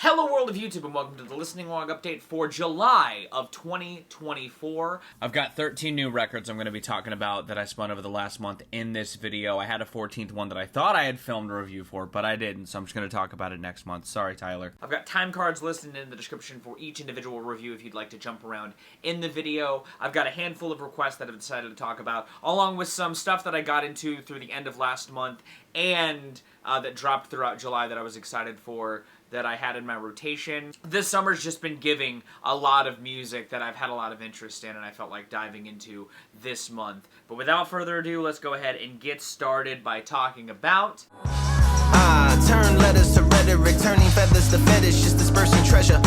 Hello world of YouTube and welcome to the listening log update for July of 2024. I've got 13 new records I'm going to be talking about that I spun over the last month in this video. I had a 14th one that I thought I had filmed a review for, but I didn't, so I'm just going to talk about it next month. Sorry, Tyler. I've got time cards listed in the description for each individual review if you'd like to jump around in the video. I've got a handful of requests that I've decided to talk about, along with some stuff that I got into through the end of last month and that dropped throughout July that I was excited for, that I had in my rotation. This summer's just been giving a lot of music that I've had a lot of interest in and I felt like diving into this month. But without further ado, let's go ahead and get started by talking about... turn letters to rhetoric, turning feathers to fetish, just dispersing treasure.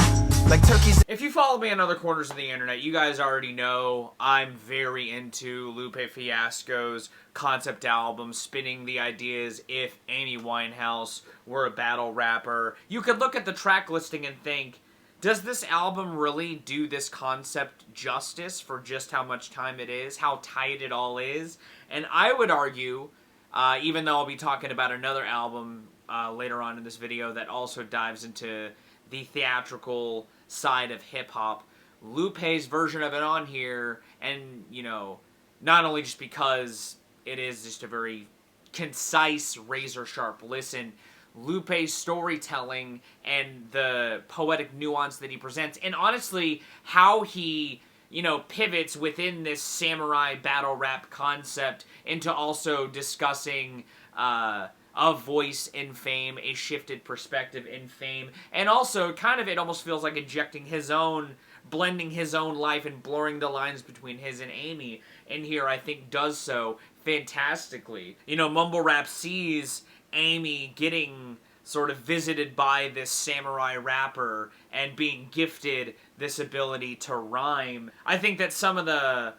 Like turkeys. If you follow me on other corners of the internet, you guys already know I'm very into Lupe Fiasco's concept album, spinning the ideas if Amy Winehouse were a battle rapper. You could look at the track listing and think, does this album really do this concept justice for just how much time it is, how tight it all is? And I would argue, even though I'll be talking about another album later on in this video that also dives into the theatrical side of hip-hop, Lupe's version of it on here, and, you know, not only just because it is just a very concise, razor-sharp listen, Lupe's storytelling and the poetic nuance that he presents, and honestly, how he, you know, pivots within this samurai battle rap concept into also discussing, a voice in fame, a shifted perspective in fame, and also kind of it almost feels like injecting his own, blending his own life and blurring the lines between his and Amy, and here I think does so fantastically. You know, mumble rap sees Amy getting sort of visited by this samurai rapper and being gifted this ability to rhyme. I think that some of the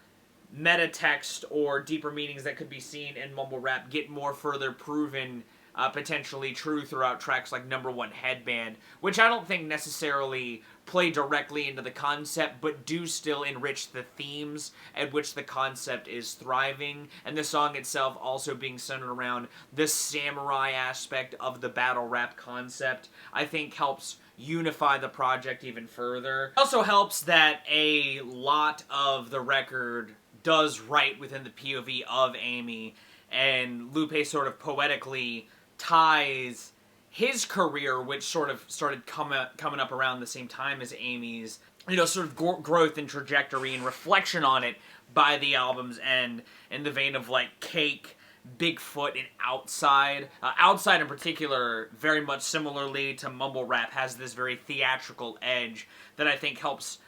meta text or deeper meanings that could be seen in mumble rap get more further proven potentially true throughout tracks like Number One Headband, which I don't think necessarily play directly into the concept, but do still enrich the themes at which the concept is thriving, and the song itself also being centered around the samurai aspect of the battle rap concept, I think helps unify the project even further. It also helps that a lot of the record does right within the POV of Amy, and Lupe sort of poetically ties his career, which sort of started coming up around the same time as Amy's, you know, sort of growth and trajectory and reflection on it by the album's end, in the vein of like Cake, Bigfoot, and Outside. Outside in particular, very much similarly to mumble rap, has this very theatrical edge that I think helps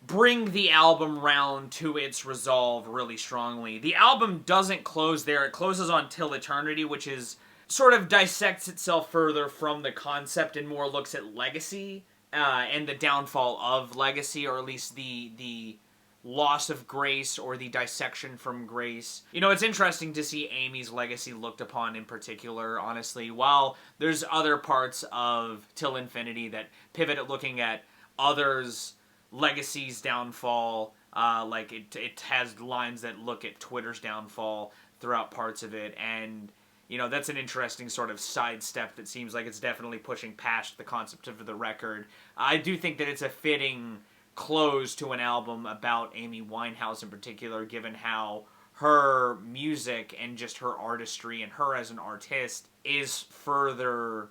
bring the album round to its resolve really strongly. The album doesn't close there. It closes on Till Eternity, which is sort of dissects itself further from the concept and more looks at legacy and the downfall of legacy, or at least the loss of grace or the dissection from grace. You know, it's interesting to see Amy's legacy looked upon in particular, honestly, while there's other parts of Till Infinity that pivot at looking at others' legacy's downfall, like it has lines that look at Twitter's downfall throughout parts of it, and you know, that's an interesting sort of sidestep that seems like it's definitely pushing past the concept of the record. I do think that it's a fitting close to an album about Amy Winehouse in particular, given how her music and just her artistry and her as an artist is further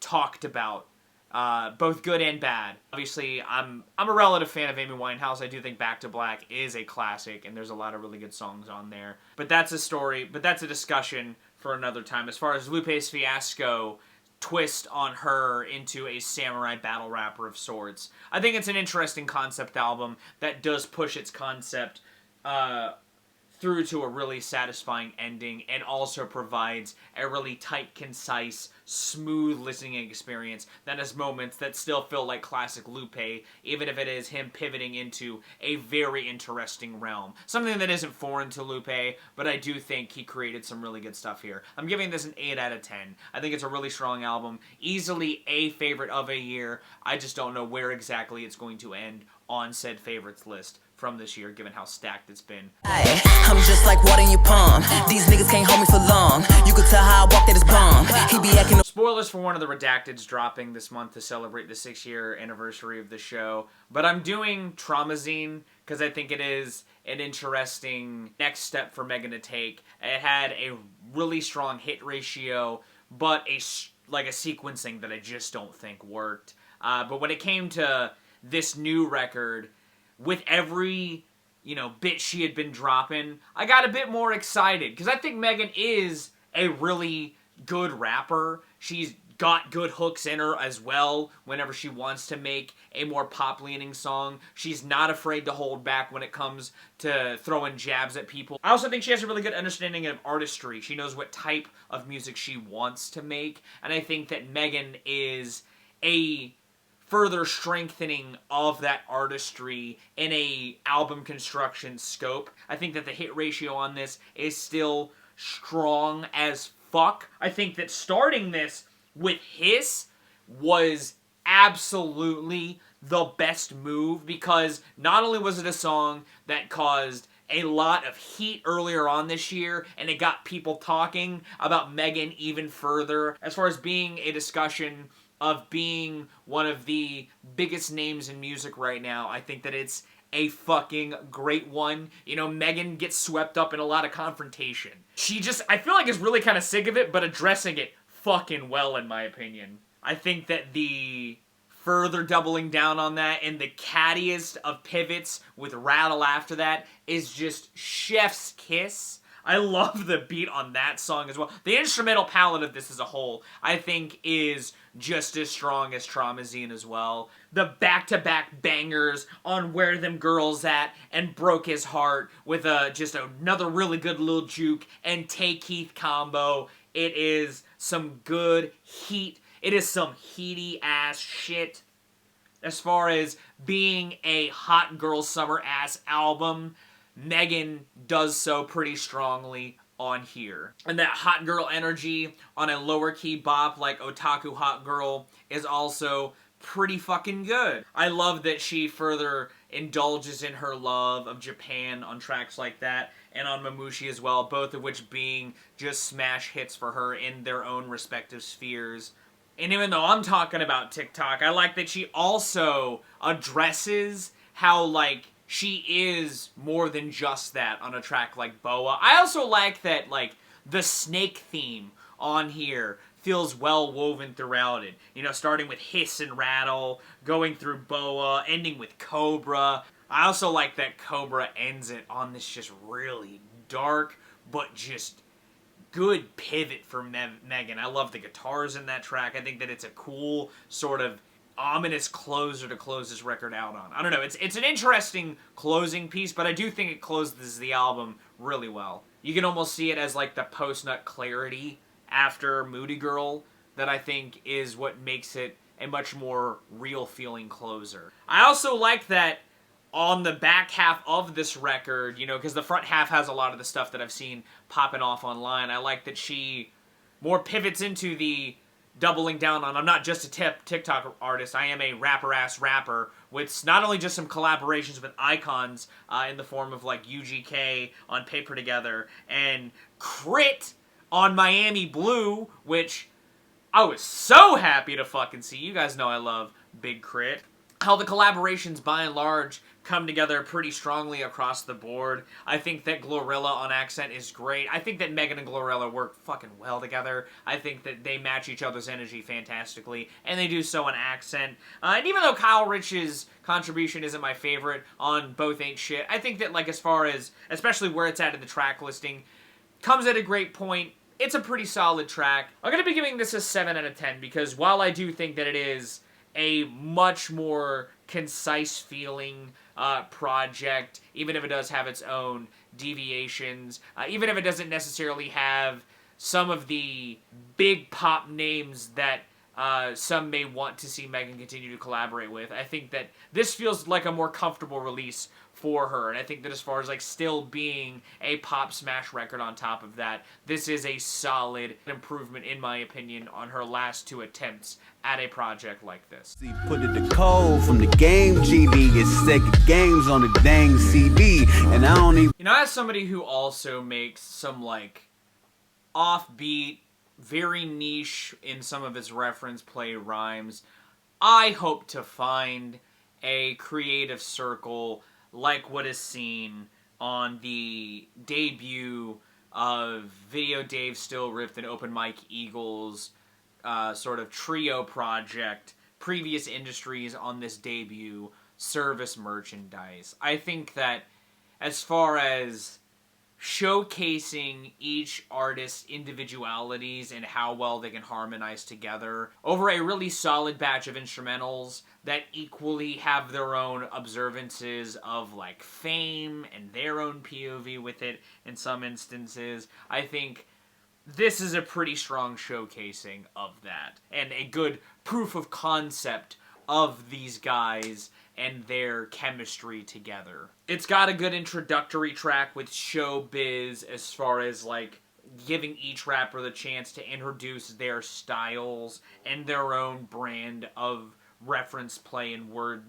talked about, both good and bad. Obviously, I'm a relative fan of Amy Winehouse. I do think Back to Black is a classic, and there's a lot of really good songs on there. But that's a story, but that's a discussion for another time. As far as Lupe's Fiasco twist on her into a samurai battle rapper of sorts, I think it's an interesting concept album that does push its concept through to a really satisfying ending, and also provides a really tight, concise, smooth listening experience that has moments that still feel like classic Lupe, even if it is him pivoting into a very interesting realm. Something that isn't foreign to Lupe, but I do think he created some really good stuff here. I'm giving this an 8 out of 10. I think it's a really strong album, easily a favorite of a year. I just don't know where exactly it's going to end on said favorites list from this year, given how stacked it's been. I'm just like water in your palm. These niggas can't hold me for long. You could tell how I walk that is bomb. He be acting. Spoilers for one of the Redacteds dropping this month to celebrate the 6-year anniversary of the show. But I'm doing Traumazine because I think it is an interesting next step for Megan to take. It had a really strong hit ratio, but a sequencing that I just don't think worked. But when it came to this new record, with every, bit she had been dropping, I got a bit more excited. Because I think Megan is a really good rapper. She's got good hooks in her as well whenever she wants to make a more pop-leaning song. She's not afraid to hold back when it comes to throwing jabs at people. I also think she has a really good understanding of artistry. She knows what type of music she wants to make. And I think that Megan is a further strengthening of that artistry in a album construction scope. I think that the hit ratio on this is still strong as fuck. I think that starting this with Hiss was absolutely the best move, because not only was it a song that caused a lot of heat earlier on this year, and it got people talking about Megan even further, as far as being a discussion of being one of the biggest names in music right now. I think that it's a fucking great one. Megan gets swept up in a lot of confrontation. I feel like is really kind of sick of it, but addressing it fucking well, in my opinion. I think that the further doubling down on that and the cattiest of pivots with Rattle after that is just chef's kiss. I love the beat on that song as well. The instrumental palette of this as a whole, I think, is just as strong as Traumazine as well. The back-to-back bangers on Where Them Girls At and Broke His Heart with just another really good Lil Juke and Tay Keith combo. It is some good heat. It is some heaty-ass shit. As far as being a hot girl summer-ass album, Megan does so pretty strongly on here. And that hot girl energy on a lower key bop like Otaku Hot Girl is also pretty fucking good. I love that she further indulges in her love of Japan on tracks like that, and on Mamushi as well, both of which being just smash hits for her in their own respective spheres. And even though I'm talking about TikTok, I like that she also addresses how, she is more than just that on a track like Boa. I also like that, the snake theme on here feels well woven throughout it. Starting with Hiss and Rattle, going through Boa, ending with Cobra. I also like that Cobra ends it on this just really dark, but just good pivot for Megan. I love the guitars in that track. I think that it's a cool sort of ominous closer to close this record out on. I don't know, it's an interesting closing piece, but I do think it closes the album really well. You can almost see it as the post-nut clarity after Moody Girl that I think is what makes it a much more real feeling closer. I also like that on the back half of this record, because the front half has a lot of the stuff that I've seen popping off online. I like that she more pivots into the doubling down on, I'm not just a TikTok artist, I am a rapper-ass rapper, with not only just some collaborations with icons in the form of UGK on Paper Together, and Crit on Miami Blue, which I was so happy to fucking see. You guys know I love Big Crit. How the collaborations, by and large, come together pretty strongly across the board. I think that Glorilla on Accent is great. I think that Megan and Glorilla work fucking well together. I think that they match each other's energy fantastically, and they do so on Accent. And even though Kyle Rich's contribution isn't my favorite on Both Ain't Shit, I think that, as far as, especially where it's at in the track listing, comes at a great point. It's a pretty solid track. I'm going to be giving this a 7 out of 10, because while I do think that it is a much more concise feeling project, even if it does have its own deviations, even if it doesn't necessarily have some of the big pop names that some may want to see Megan continue to collaborate with. I think that this feels like a more comfortable release for her, and I think that as far as like still being a pop smash record on top of that, this is a solid improvement in my opinion on her last 2 attempts at a project like this. Put it the code from the game GB, it's Sega games on the dang CD, and I don't even... You know, as somebody who also makes some like offbeat, very niche in some of its reference play rhymes, I hope to find a creative circle like what is seen on the debut of Video Dave Still Rift and Open Mike Eagles sort of trio project, Previous Industries on this debut, service merchandise. I think that as far as showcasing each artist's individualities and how well they can harmonize together over a really solid batch of instrumentals that equally have their own observances of like fame and their own POV with it in some instances, I think this is a pretty strong showcasing of that and a good proof of concept of these guys and their chemistry together. It's got a good introductory track with Showbiz as far as like giving each rapper the chance to introduce their styles and their own brand of reference play and word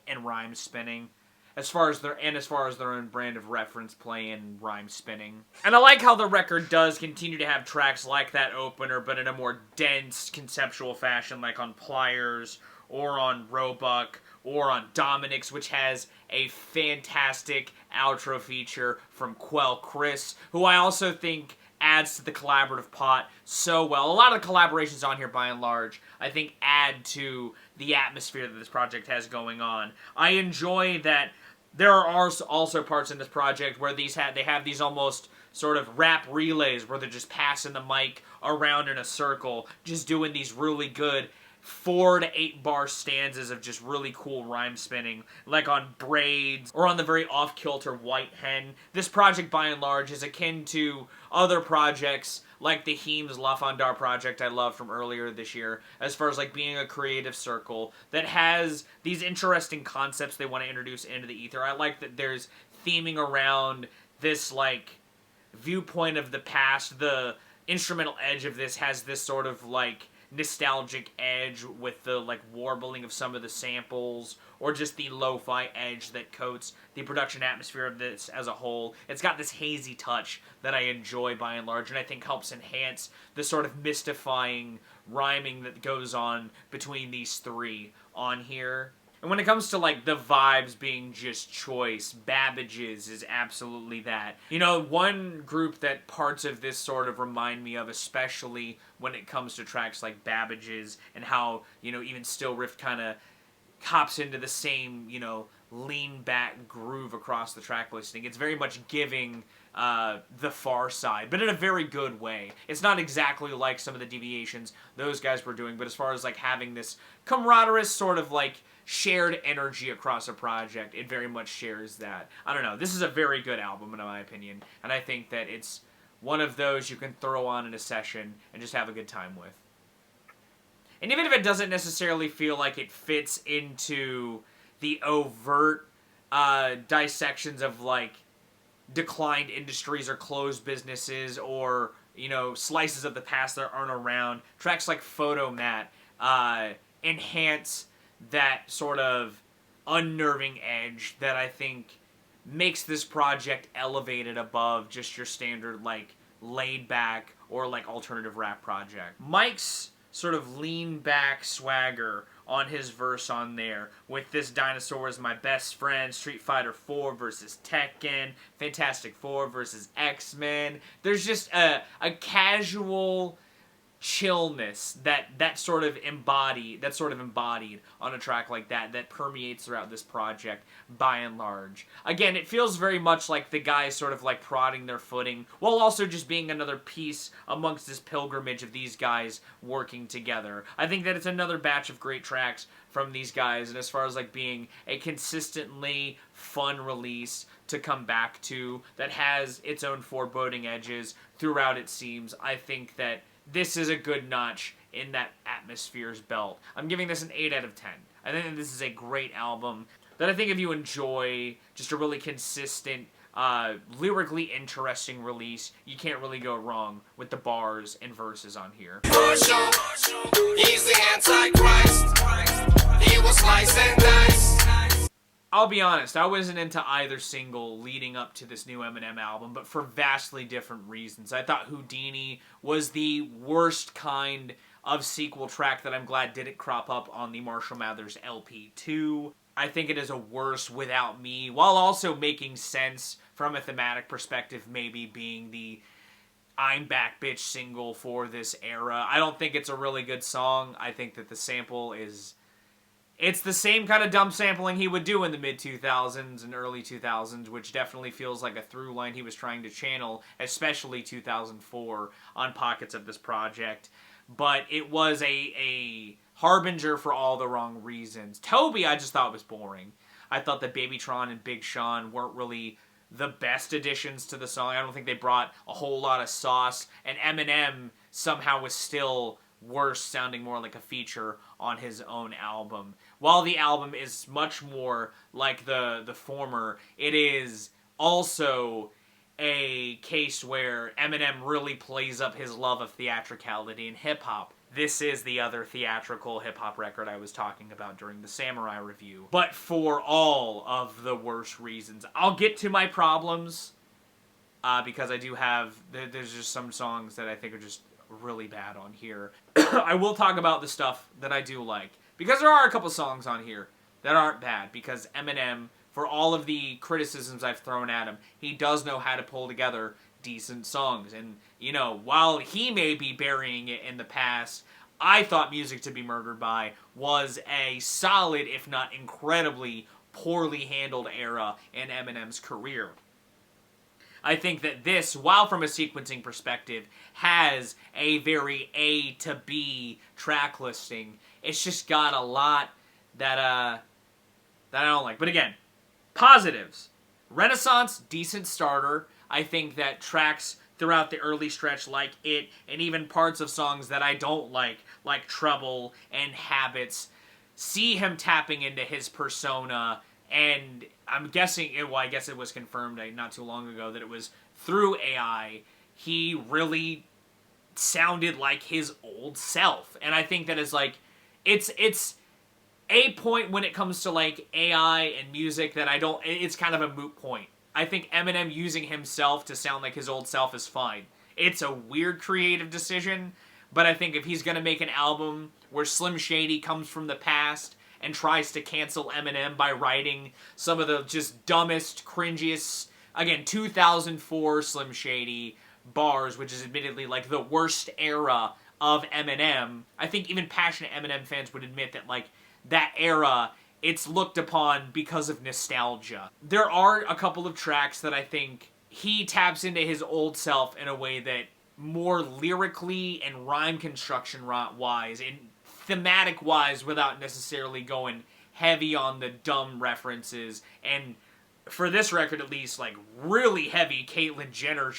and rhyme spinning. As far as their own brand of reference play and rhyme spinning. And I like how the record does continue to have tracks like that opener, but in a more dense conceptual fashion, like on Pliers or on Roebuck or on Dominic's, which has a fantastic outro feature from Quell Chris, who I also think adds to the collaborative pot so well. A lot of the collaborations on here, by and large, I think add to the atmosphere that this project has going on. I enjoy that there are also parts in this project where they have these almost sort of rap relays where they're just passing the mic around in a circle, just doing these really good 4 to 8 bar stanzas of just really cool rhyme spinning, like on Braids or on the very off-kilter White Hen. This project, by and large, is akin to other projects like the Heems Lafandar project I love from earlier this year, as far as like being a creative circle that has these interesting concepts they want to introduce into the ether. I like that there's theming around this like viewpoint of the past. The instrumental edge of this has this sort of like nostalgic edge with the like warbling of some of the samples, or just the lo-fi edge that coats the production atmosphere of this as a whole. It's got this hazy touch that I enjoy by and large, and I think helps enhance the sort of mystifying rhyming that goes on between these three on here. And when it comes to, like, the vibes being just choice, Babbage's is absolutely that. You know, one group that parts of this sort of remind me of, especially when it comes to tracks like Babbage's, and how, you know, even Still Rift kind of hops into the same, you know, lean-back groove across the track listing. It's very much giving the Far Side, but in a very good way. It's not exactly like some of the deviations those guys were doing, but as far as, like, having this camaraderie sort of, like, shared energy across a project, it very much shares that. I don't know, this is a very good album in my opinion, and I think that it's one of those you can throw on in a session and just have a good time with. And even if it doesn't necessarily feel like it fits into the overt dissections of, like, declined industries or closed businesses, or, you know, slices of the past that aren't around, tracks like Photomat enhance that sort of unnerving edge that I think makes this project elevated above just your standard, like, laid-back or, like, alternative rap project. Mike's sort of lean-back swagger on his verse on there, with this Dinosaur is my best friend, Street Fighter 4 versus Tekken, Fantastic Four versus X-Men. There's just a casual chillness that sort of embodied on a track like that permeates throughout this project by and large. Again, it feels very much like the guys sort of like prodding their footing, while also just being another piece amongst this pilgrimage of these guys working together. I think that it's another batch of great tracks from these guys, and as far as like being a consistently fun release to come back to that has its own foreboding edges throughout, it seems, I think that this is a good notch in that Atmospheres belt. I'm giving this an 8 out of 10. I think that this is a great album that I think if you enjoy just a really consistent, lyrically interesting release, you can't really go wrong with the bars and verses on here. He's the Antichrist. He will slice and dice. I'll be honest, I wasn't into either single leading up to this new Eminem album, but for vastly different reasons. I thought Houdini was the worst kind of sequel track that I'm glad didn't crop up on the Marshall Mathers LP2. I think it is a worse Without Me, while also making sense from a thematic perspective, maybe being the I'm Back Bitch single for this era. I don't think it's a really good song. I think that the sample is... It's the same kind of dumb sampling he would do in the mid-2000s and early 2000s, which definitely feels like a through line he was trying to channel, especially 2004, on pockets of this project. But it was a harbinger for all the wrong reasons. Toby, I just thought was boring. I thought that Babytron and Big Sean weren't really the best additions to the song. I don't think they brought a whole lot of sauce. And Eminem somehow was still worse, sounding more like a feature on his own album. While the album is much more like the former, it is also a case where Eminem really plays up his love of theatricality and hip-hop. This is the other theatrical hip-hop record I was talking about during the Samurai review. But for all of the worst reasons. I'll get to my problems, because I do have... There's just some songs that I think are just really bad on here. I will talk about the stuff that I do like, because there are a couple songs on here that aren't bad, because Eminem, for all of the criticisms I've thrown at him, he does know how to pull together decent songs. And, you know, while he may be burying it in the past, I thought Music to Be Murdered By was a solid, if not incredibly poorly handled era in Eminem's career. I think that this, while from a sequencing perspective, has a very A to B track listing. It's just got a lot that I don't like. But again, positives. Renaissance, decent starter. I think that tracks throughout the early stretch like It, and even parts of songs that I don't like Trouble and Habits, see him tapping into his persona. And I'm guessing, well, I guess it was confirmed not too long ago that it was through AI, he really sounded like his old self. And I think that is like, it's a point when it comes to like AI and music that it's kind of a moot point. I think Eminem using himself to sound like his old self is fine. It's a weird creative decision, but I think if he's going to make an album where Slim Shady comes from the past and tries to cancel Eminem by writing some of the just dumbest, cringiest, again, 2004 Slim Shady bars, which is admittedly like the worst era of Eminem. I think even passionate Eminem fans would admit that like that era, it's looked upon because of nostalgia. There are a couple of tracks that I think he taps into his old self in a way that more lyrically and rhyme construction wise and thematic wise, without necessarily going heavy on the dumb references, and for this record at least, like really heavy Caitlyn Jenner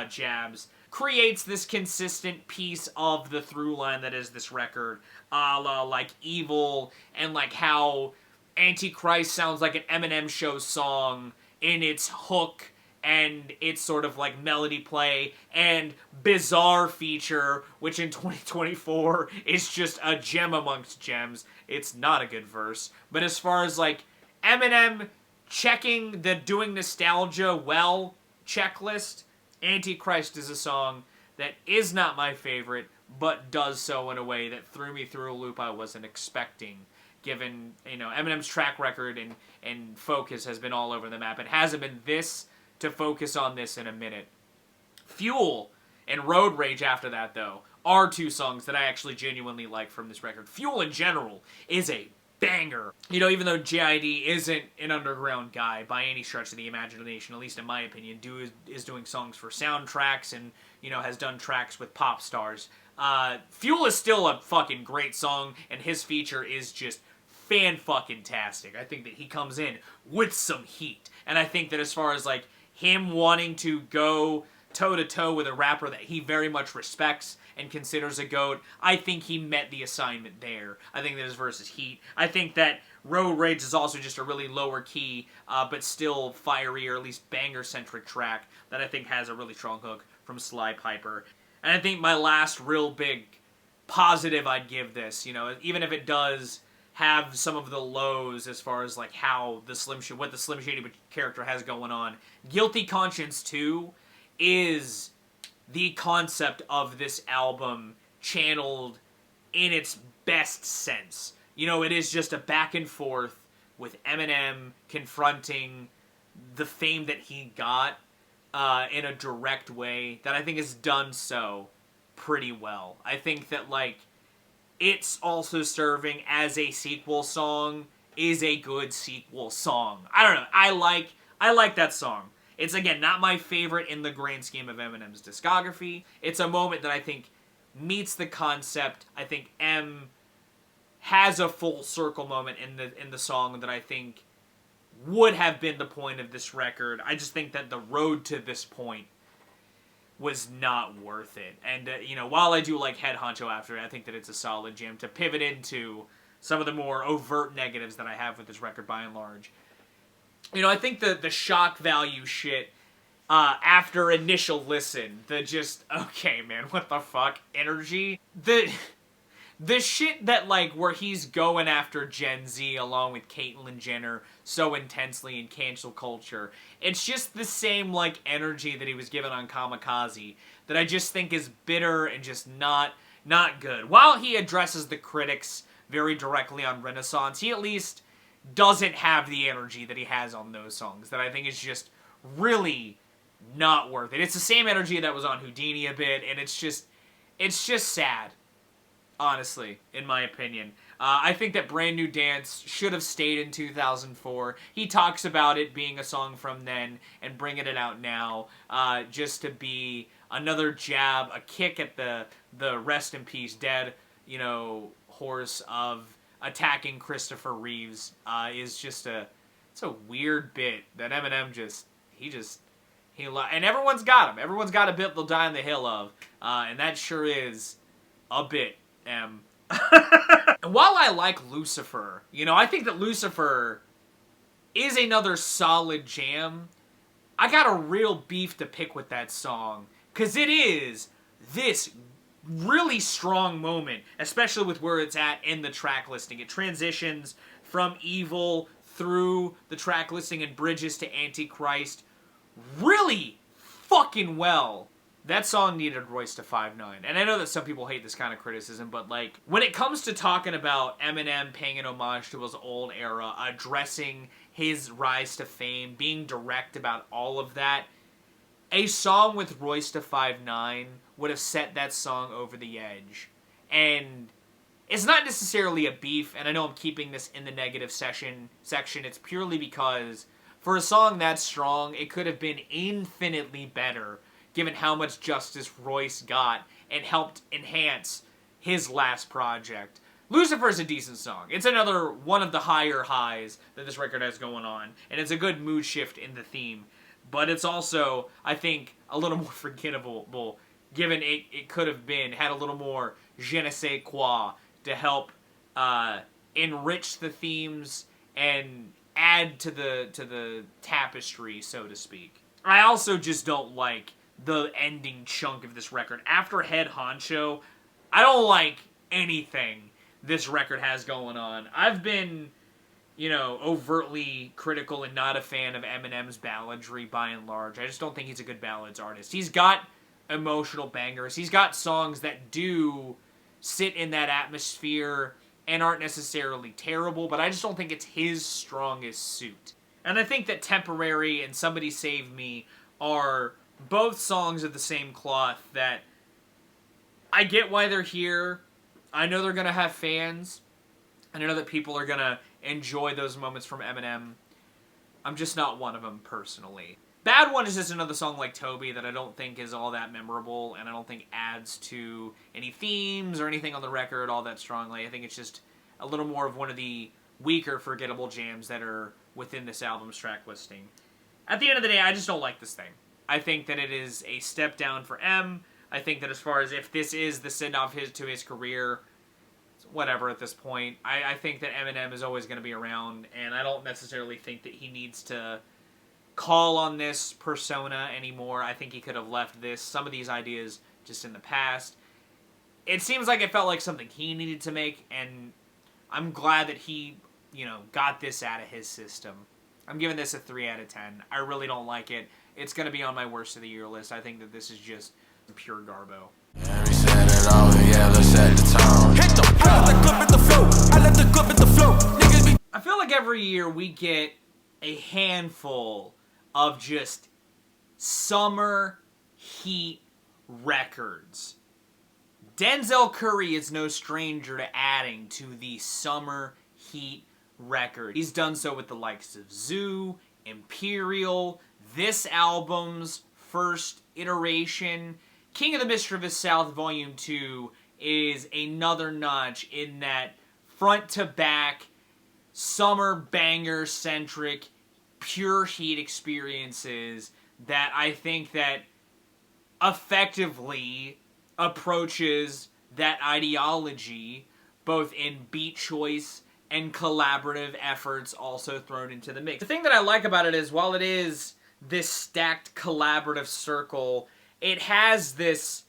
jabs, creates this consistent piece of the through line that is this record, a la like Evil, and like how Antichrist sounds like an Eminem Show song in its hook and its sort of like melody play, and Bizarre feature, which in 2024 is just a gem amongst gems. It's not a good verse. But as far as like Eminem checking the doing nostalgia well checklist, Antichrist is a song that is not my favorite, but does so in a way that threw me through a loop I wasn't expecting, given, you know, Eminem's track record and focus has been all over the map. It hasn't been this to focus on this in a minute. Fuel and Road Rage after that, though, are two songs that I actually genuinely like from this record. Fuel in general is a banger. You know, even though JID isn't an underground guy by any stretch of the imagination, at least in my opinion, is doing songs for soundtracks and, you know, has done tracks with pop stars. Fuel is still a fucking great song, and his feature is just fan-fucking-tastic. I think that he comes in with some heat. And I think that as far as, like, him wanting to go toe-to-toe with a rapper that he very much respects and considers a GOAT, I think he met the assignment there. I think that his verse is heat. I think that Road Rage is also just a really lower key, but still fiery, or at least banger-centric track that I think has a really strong hook from Sly Piper. And I think my last real big positive I'd give this, you know, even if it does have some of the lows as far as like how what the Slim Shady character has going on. Guilty Conscience 2 is the concept of this album channeled in its best sense. You know, it is just a back and forth with Eminem confronting the fame that he got in a direct way that I think is done so pretty well. I think that, like, it's also serving as a sequel song is a good sequel song. I don't know. I like that song. It's, again, not my favorite in the grand scheme of Eminem's discography. It's a moment that I think meets the concept. I think M has a full circle moment in the song that I think would have been the point of this record. I just think that the road to this point was not worth it. And, you know, while I do like Head Honcho after it, I think that it's a solid jam to pivot into some of the more overt negatives that I have with this record by and large. You know, I think the shock value shit after initial listen, the just, okay, man, what the fuck energy, the shit that, like, where he's going after Gen Z along with Caitlyn Jenner so intensely in cancel culture, it's just the same, like, energy that he was given on Kamikaze that I just think is bitter and just not good. While he addresses the critics very directly on Renaissance, he at least doesn't have the energy that he has on those songs that I think is just really not worth it. It's the same energy that was on Houdini a bit, and it's just sad. Honestly, in my opinion. I think that Brand New Dance should have stayed in 2004. He talks about it being a song from then and bringing it out now just to be another jab, a kick at the rest in peace dead, you know, horse of attacking Christopher Reeves is just it's a weird bit that Eminem and everyone's got him. Everyone's got a bit they'll die on the hill of, and that sure is a bit. And while I like Lucifer, you know, I think that Lucifer is another solid jam. I got a real beef to pick with that song, because it is this really strong moment, especially with where it's at in the track listing. It transitions from Evil through the track listing and bridges to Antichrist really fucking well. That song needed Royce to 5'9". And I know that some people hate this kind of criticism, but, like, when it comes to talking about Eminem paying an homage to his old era, addressing his rise to fame, being direct about all of that, a song with Royce to 5'9" would have set that song over the edge. And it's not necessarily a beef, and I know I'm keeping this in the negative section. It's purely because for a song that strong, it could have been infinitely better given how much justice Royce got and helped enhance his last project. Lucifer's a decent song. It's another one of the higher highs that this record has going on, and it's a good mood shift in the theme. But it's also, I think, a little more forgettable, given it could have had a little more je ne sais quoi to help enrich the themes and add to the tapestry, so to speak. I also just don't like the ending chunk of this record. After Head Honcho, I don't like anything this record has going on. I've been, you know, overtly critical and not a fan of Eminem's balladry by and large. I just don't think he's a good ballads artist. He's got emotional bangers. He's got songs that do sit in that atmosphere and aren't necessarily terrible, but I just don't think it's his strongest suit. And I think that Temporary and Somebody Save Me are both songs of the same cloth that I get why they're here. I know they're going to have fans. And I know that people are going to enjoy those moments from Eminem. I'm just not one of them personally. Bad One is just another song like Toby that I don't think is all that memorable, and I don't think adds to any themes or anything on the record all that strongly. I think it's just a little more of one of the weaker, forgettable jams that are within this album's track listing. At the end of the day, I just don't like this thing. I think that it is a step down for M. I think that as far as if this is the send-off to his career, whatever at this point. I think that Eminem is always going to be around, and I don't necessarily think that he needs to call on this persona anymore. I think he could have left some of these ideas just in the past. It seems like it felt like something he needed to make, and I'm glad that he, got this out of his system. I'm giving this a 3 out of 10. I really don't like it. It's going to be on my worst of the year list. I think that this is just pure garbo. Yeah, we said it all, yeah, let's set the tone. Hit the I let the clip at the flow. I let the clip at the flow. Niggas be. I feel like every year we get a handful of just summer heat records. Denzel Curry is no stranger to adding to the summer heat record. He's done so with the likes of Zoo, Imperial, this album's first iteration. King of the Mischievous South Volume 2 is another notch in that front-to-back, summer banger-centric, pure heat experiences that I think that effectively approaches that ideology, both in beat choice and collaborative efforts also thrown into the mix. The thing that I like about it is, while it is this stacked collaborative circle, it has this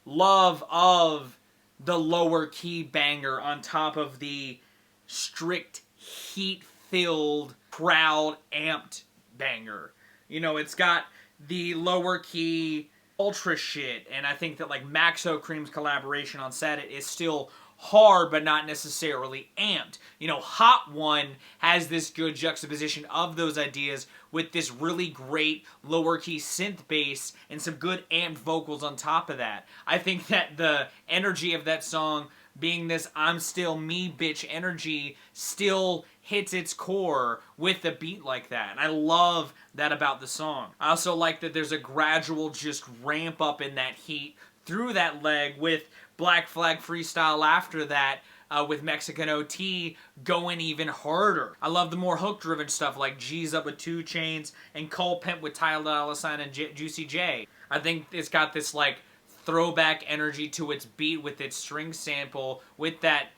love of the lower key banger on top of the strict heat-filled, crowd amped banger. It's got the lower key ultra shit, and I think that like Maxo Cream's collaboration on Set It is still hard, but not necessarily amped. Hot One has this good juxtaposition of those ideas with this really great lower key synth bass and some good amped vocals on top of that. I think that the energy of that song being this I'm still me bitch energy still hits its core with a beat like that. And I love that about the song. I also like that there's a gradual just ramp up in that heat through that leg with Black Flag Freestyle after that, with Mexican OT going even harder. I love the more hook-driven stuff like G's Up with 2 Chainz and Cole Pimp with Ty Dolla $ign and Juicy J. I think it's got this like throwback energy to its beat with its string sample with that,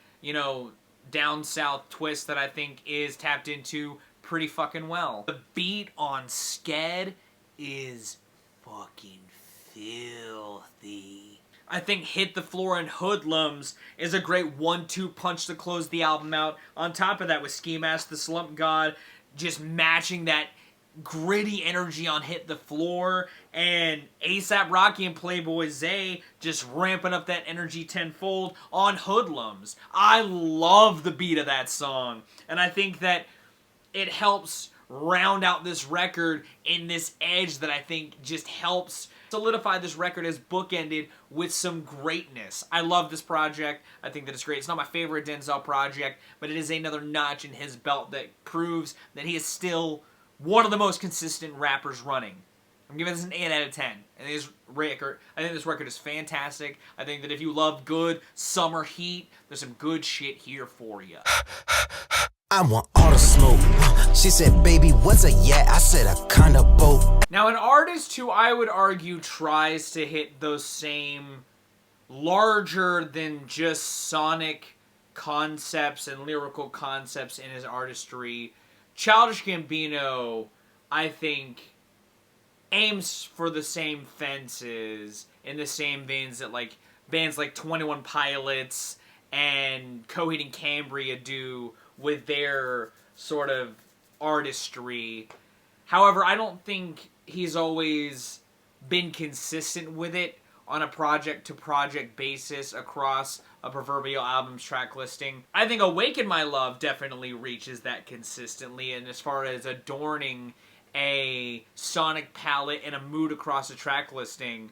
down south twist that I think is tapped into pretty fucking well. The beat on Sked is fucking filthy. I think Hit the Floor and Hoodlums is a great 1-2 punch to close the album out. On top of that, with Ski Mask, the Slump God, just matching that gritty energy on Hit the Floor, and A$AP Rocky and Playboy Zay just ramping up that energy tenfold on Hoodlums. I love the beat of that song, and I think that it helps round out this record in this edge that I think just helps solidify this record as bookended with some greatness. I love this project. I think that it's great. It's not my favorite Denzel project, but it is another notch in his belt that proves that he is still one of the most consistent rappers running. I'm giving this an 8 out of 10. And I think this record is fantastic. I think that if you love good summer heat, there's some good shit here for you. I want all the smoke. She said, baby, what's a yeah? I said, a kind of boat. Now, an artist who I would argue tries to hit those same larger than just sonic concepts and lyrical concepts in his artistry, Childish Gambino, I think, aims for the same fences in the same veins that like bands like 21 Pilots and Coheed and Cambria do with their sort of artistry. However, I don't think he's always been consistent with it on a project-to-project basis across a proverbial album's track listing. I think Awaken My Love definitely reaches that consistently, and as far as adorning a sonic palette and a mood across a track listing,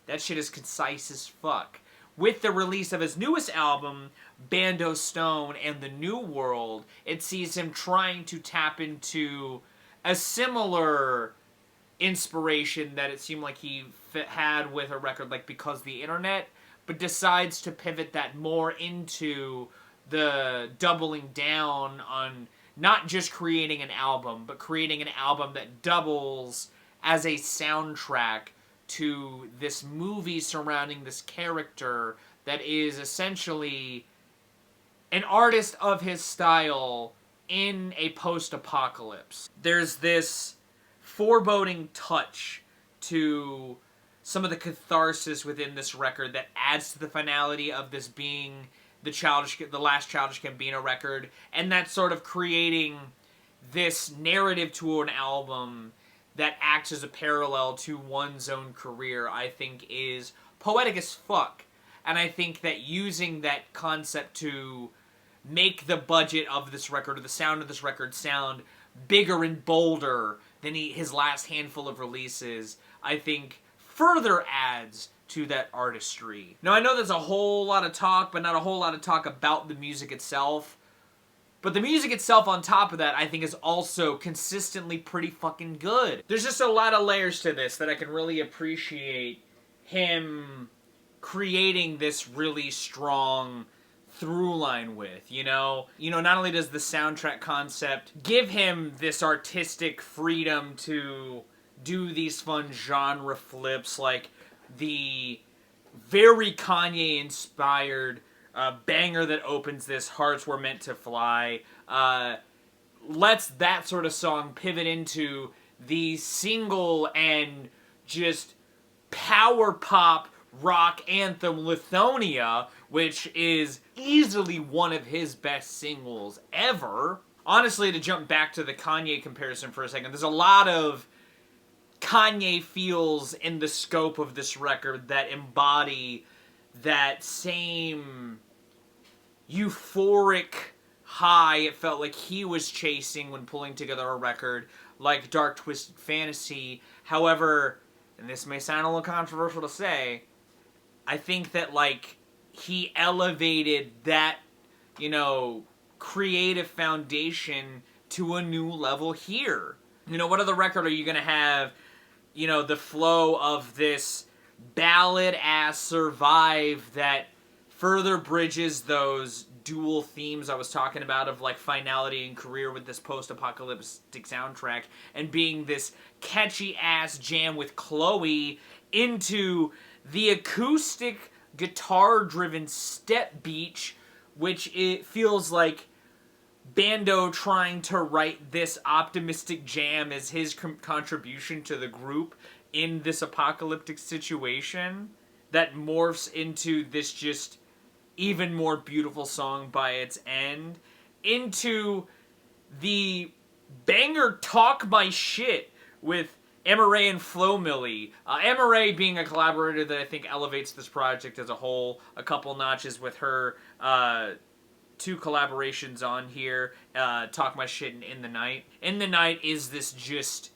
that shit is concise as fuck. With the release of his newest album, Bando Stone and the New World, it sees him trying to tap into a similar inspiration that it seemed like he had with a record like Because the Internet, but decides to pivot that more into the doubling down on not just creating an album, but creating an album that doubles as a soundtrack to this movie surrounding this character that is essentially an artist of his style in a post-apocalypse. There's this foreboding touch to some of the catharsis within this record that adds to the finality of this being the last Childish Gambino record, and that's sort of creating this narrative to an album that acts as a parallel to one's own career, I think is poetic as fuck. And I think that using that concept to make the budget of this record, or the sound of this record, sound bigger and bolder than his last handful of releases, I think further adds to that artistry. Now, I know there's a whole lot of talk, but not a whole lot of talk about the music itself. But the music itself, on top of that, I think is also consistently pretty fucking good. There's just a lot of layers to this that I can really appreciate him creating this really strong through line with, you know? Not only does the soundtrack concept give him this artistic freedom to do these fun genre flips, like the very Kanye-inspired banger that opens this, Hearts Were Meant to Fly, lets that sort of song pivot into the single and just power pop rock anthem Lithonia, which is easily one of his best singles ever. Honestly, to jump back to the Kanye comparison for a second, there's a lot of Kanye feels in the scope of this record that embody that same euphoric high it felt like he was chasing when pulling together a record like Dark Twisted Fantasy. However, and this may sound a little controversial to say, I think that, like, he elevated that, creative foundation to a new level here. What other record are you going to have, the flow of this ballad-ass Survive that further bridges those dual themes I was talking about of, like, finality and career with this post-apocalyptic soundtrack, and being this catchy-ass jam with Chloe into the acoustic guitar-driven Step Beach, which it feels like Bando trying to write this optimistic jam as his contribution to the group in this apocalyptic situation that morphs into this just even more beautiful song by its end, into the banger Talk My Shit with Eminem and Flo Milli. Eminem being a collaborator that I think elevates this project as a whole, a couple notches with her two collaborations on here, Talk My Shit and In the Night. In the Night is this just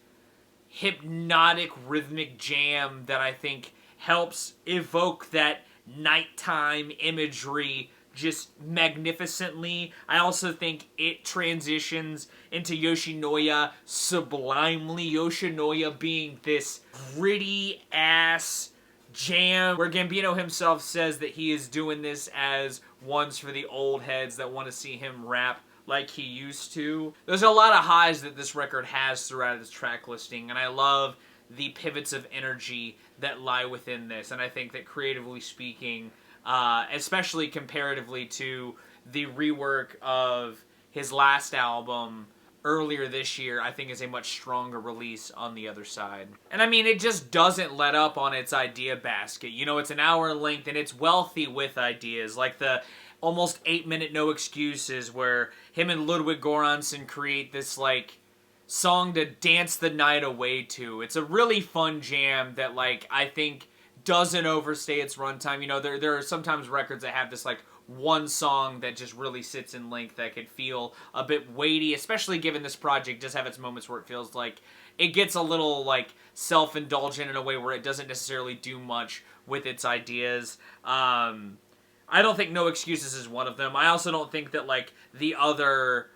hypnotic rhythmic jam that I think helps evoke that nighttime imagery just magnificently. I also think it transitions into Yoshinoya sublimely. Yoshinoya being this gritty ass jam where Gambino himself says that he is doing this as ones for the old heads that want to see him rap like he used to. There's a lot of highs that this record has throughout its track listing, and I love the pivots of energy that lie within this, and I think that creatively speaking, especially comparatively to the rework of his last album earlier this year, I think is a much stronger release on the other side. And I mean, it just doesn't let up on its idea basket. It's an hour in length, and it's wealthy with ideas, like the almost 8-minute No Excuses, where him and Ludwig Göransson create this, like, song to dance the night away to. It's a really fun jam that, like, I think doesn't overstay its runtime. There are sometimes records that have this, like, one song that just really sits in length that could feel a bit weighty, especially given this project does have its moments where it feels like it gets a little, like, self-indulgent in a way where it doesn't necessarily do much with its ideas. I don't think No Excuses is one of them. I also don't think that, like, the other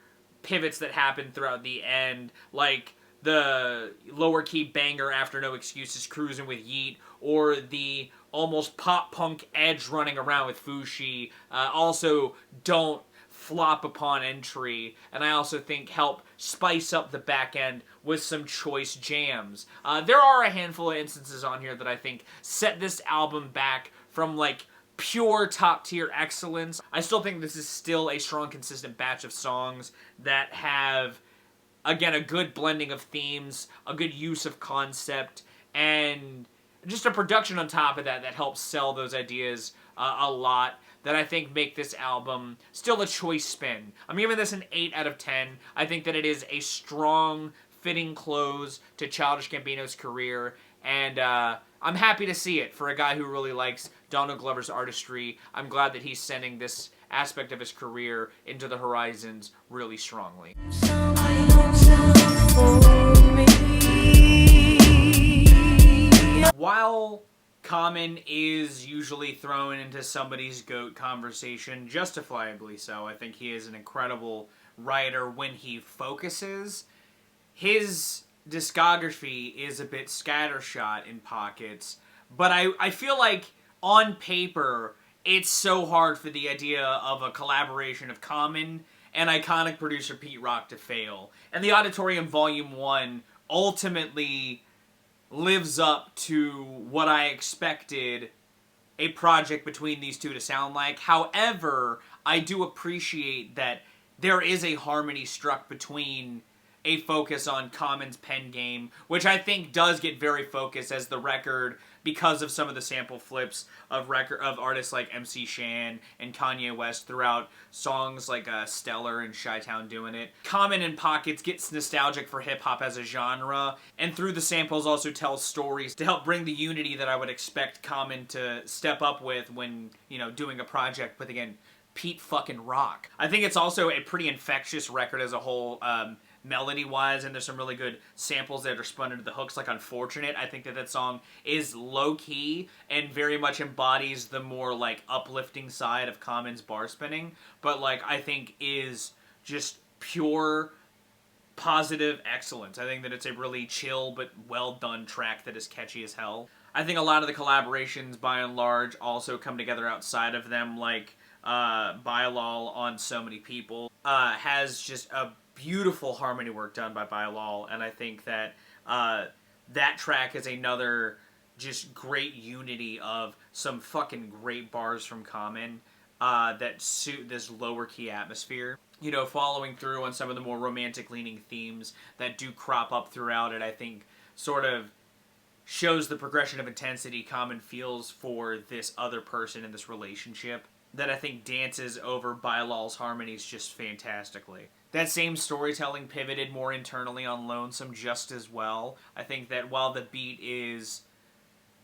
pivots that happen throughout the end, like the lower key banger after No Excuses, Cruising with Yeet, or the almost pop punk edge running around with Fushi, also don't flop upon entry, and I also think help spice up the back end with some choice jams. There are a handful of instances on here that I think set this album back from, like, pure top-tier excellence. I still think this is still a strong, consistent batch of songs that have, again, a good blending of themes, a good use of concept, and just a production on top of that that helps sell those ideas a lot, that I think make this album still a choice spin. I'm giving this an 8 out of 10. I think that it is a strong, fitting close to Childish Gambino's career, and I'm happy to see it for a guy who really likes Donald Glover's artistry. I'm glad that he's sending this aspect of his career into the horizons really strongly. While Common is usually thrown into somebody's GOAT conversation, justifiably so, I think he is an incredible writer when he focuses. His discography is a bit scattershot in pockets, but I feel like on paper it's so hard for the idea of a collaboration of Common and iconic producer Pete Rock to fail. And the Auditorium Volume 1 ultimately lives up to what I expected a project between these two to sound like. However, I do appreciate that there is a harmony struck between a focus on Common's pen game, which I think does get very focused as the record, because of some of the sample flips of artists like MC Shan and Kanye West throughout songs like Stellar and Chi-Town doing it. Common in pockets gets nostalgic for hip-hop as a genre, and through the samples also tells stories to help bring the unity that I would expect Common to step up with when, you know, doing a project with, again, Pete fucking Rock. I think it's also a pretty infectious record as a whole, melody-wise, and there's some really good samples that are spun into the hooks, like Unfortunate. I think that song is low-key and very much embodies the more, like, uplifting side of Common's bar spinning, but, like, I think is just pure positive excellence. I think that it's a really chill but well-done track that is catchy as hell. I think a lot of the collaborations, by and large, also come together outside of them, like Bilal on So Many People has just a beautiful harmony work done by Bilal, and I think that that track is another just great unity of some fucking great bars from Common that suit this lower key atmosphere. You know, following through on some of the more romantic leaning themes that do crop up throughout it, I think sort of shows the progression of intensity Common feels for this other person in this relationship that I think dances over Bilal's harmonies just fantastically. That same storytelling pivoted more internally on Lonesome just as well. I think that while the beat is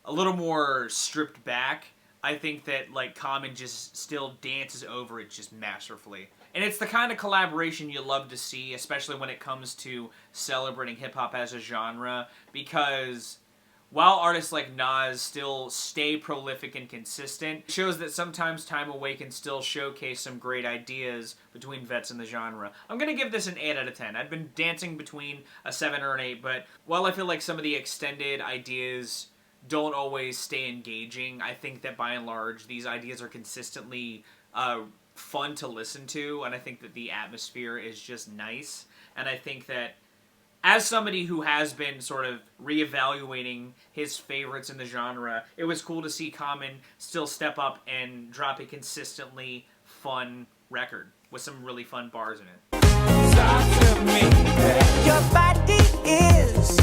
a little more stripped back, I think that, like, Common just still dances over it just masterfully. And it's the kind of collaboration you love to see, especially when it comes to celebrating hip-hop as a genre, because while artists like Nas still stay prolific and consistent, it shows that sometimes Time Away can still showcase some great ideas between vets in the genre. I'm going to give this an 8 out of 10. I've been dancing between a 7 or an 8, but while I feel like some of the extended ideas don't always stay engaging, I think that by and large these ideas are consistently fun to listen to, and I think that the atmosphere is just nice, and I think that as somebody who has been sort of reevaluating his favorites in the genre, it was cool to see Common still step up and drop a consistently fun record with some really fun bars in it. Your body is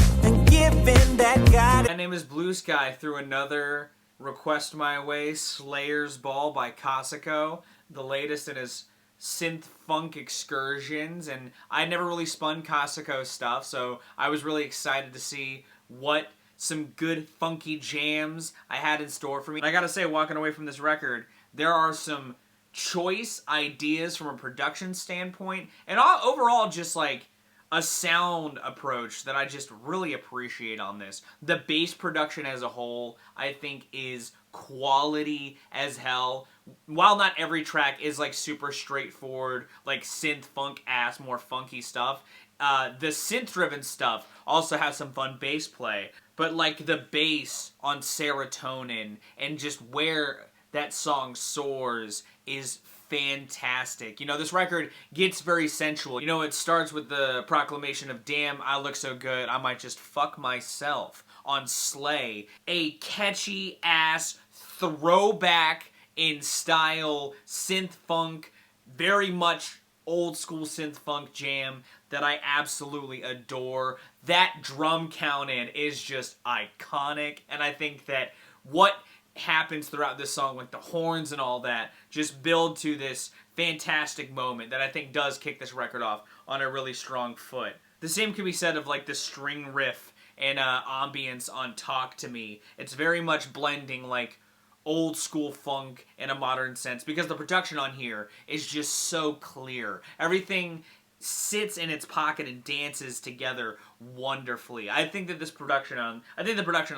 giving that God. My name is Blue Sky through another request my way, Slayer's Ball by Kossiko, the latest in his synth funk excursions, and I never really spun Kossiko stuff, so I was really excited to see what some good funky jams I had in store for me. And I gotta say, walking away from this record, there are some choice ideas from a production standpoint, and overall just like a sound approach that I just really appreciate on this. The bass production as a whole, I think, is quality as hell. While not every track is like super straightforward, like synth funk ass, more funky stuff, the synth driven stuff also has some fun bass play. But like the bass on Serotonin and just where that song soars is fantastic. You know, this record gets very sensual. You know, it starts with the proclamation of, damn, I look so good, I might just fuck myself on Slay. A catchy ass throwback in style synth funk, very much old school synth funk jam that I absolutely adore. That drum count in is just iconic, and I think that what happens throughout this song, like the horns and all that, just build to this fantastic moment that I think does kick this record off on a really strong foot. The same can be said of like the string riff and ambience on Talk to Me. It's very much blending like old school funk in a modern sense, because the production on here is just so clear. Everything sits in its pocket and dances together wonderfully. I think that the production on